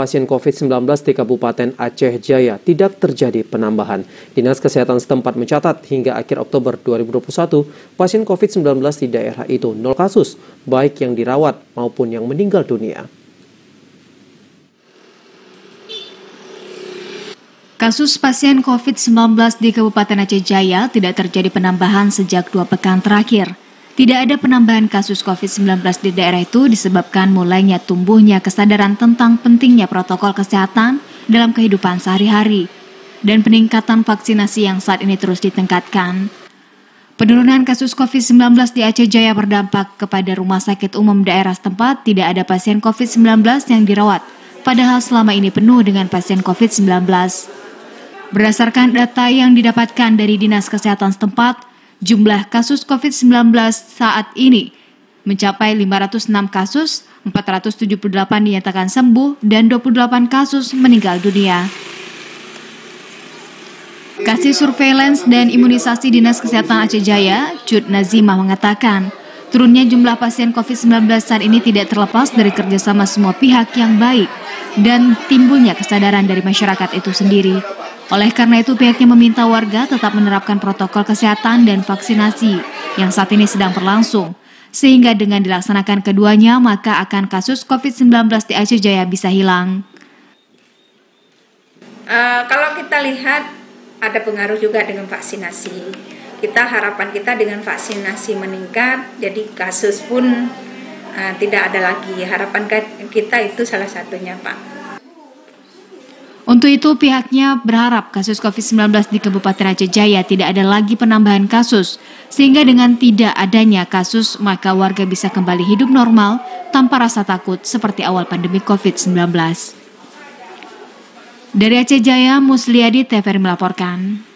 pasien COVID-19 di Kabupaten Aceh Jaya tidak terjadi penambahan. Dinas Kesehatan setempat mencatat hingga akhir Oktober 2021, pasien COVID-19 di daerah itu 0 kasus, baik yang dirawat maupun yang meninggal dunia. Kasus pasien COVID-19 di Kabupaten Aceh Jaya tidak terjadi penambahan sejak 2 pekan terakhir. Tidak ada penambahan kasus COVID-19 di daerah itu disebabkan mulainya tumbuhnya kesadaran tentang pentingnya protokol kesehatan dalam kehidupan sehari-hari dan peningkatan vaksinasi yang saat ini terus ditingkatkan. Penurunan kasus COVID-19 di Aceh Jaya berdampak kepada rumah sakit umum daerah setempat tidak ada pasien COVID-19 yang dirawat, padahal selama ini penuh dengan pasien COVID-19. Berdasarkan data yang didapatkan dari Dinas Kesehatan setempat, jumlah kasus COVID-19 saat ini mencapai 506 kasus, 478 dinyatakan sembuh, dan 28 kasus meninggal dunia. Kasih Surveillance dan Imunisasi Dinas Kesehatan Aceh Jaya, Cud Nazimah mengatakan, turunnya jumlah pasien COVID-19 saat ini tidak terlepas dari kerjasama semua pihak yang baik dan timbulnya kesadaran dari masyarakat itu sendiri. Oleh karena itu, pihaknya meminta warga tetap menerapkan protokol kesehatan dan vaksinasi yang saat ini sedang berlangsung, sehingga dengan dilaksanakan keduanya, maka akan kasus COVID-19 di Aceh Jaya bisa hilang. Kalau kita lihat, ada pengaruh juga dengan vaksinasi. Harapan kita dengan vaksinasi meningkat, jadi kasus pun tidak ada lagi. Harapan kita itu salah satunya, Pak. Untuk itu, pihaknya berharap kasus COVID-19 di Kabupaten Aceh Jaya tidak ada lagi penambahan kasus, sehingga dengan tidak adanya kasus, maka warga bisa kembali hidup normal tanpa rasa takut seperti awal pandemi COVID-19. Dari Aceh Jaya, Musliadi TVRI melaporkan.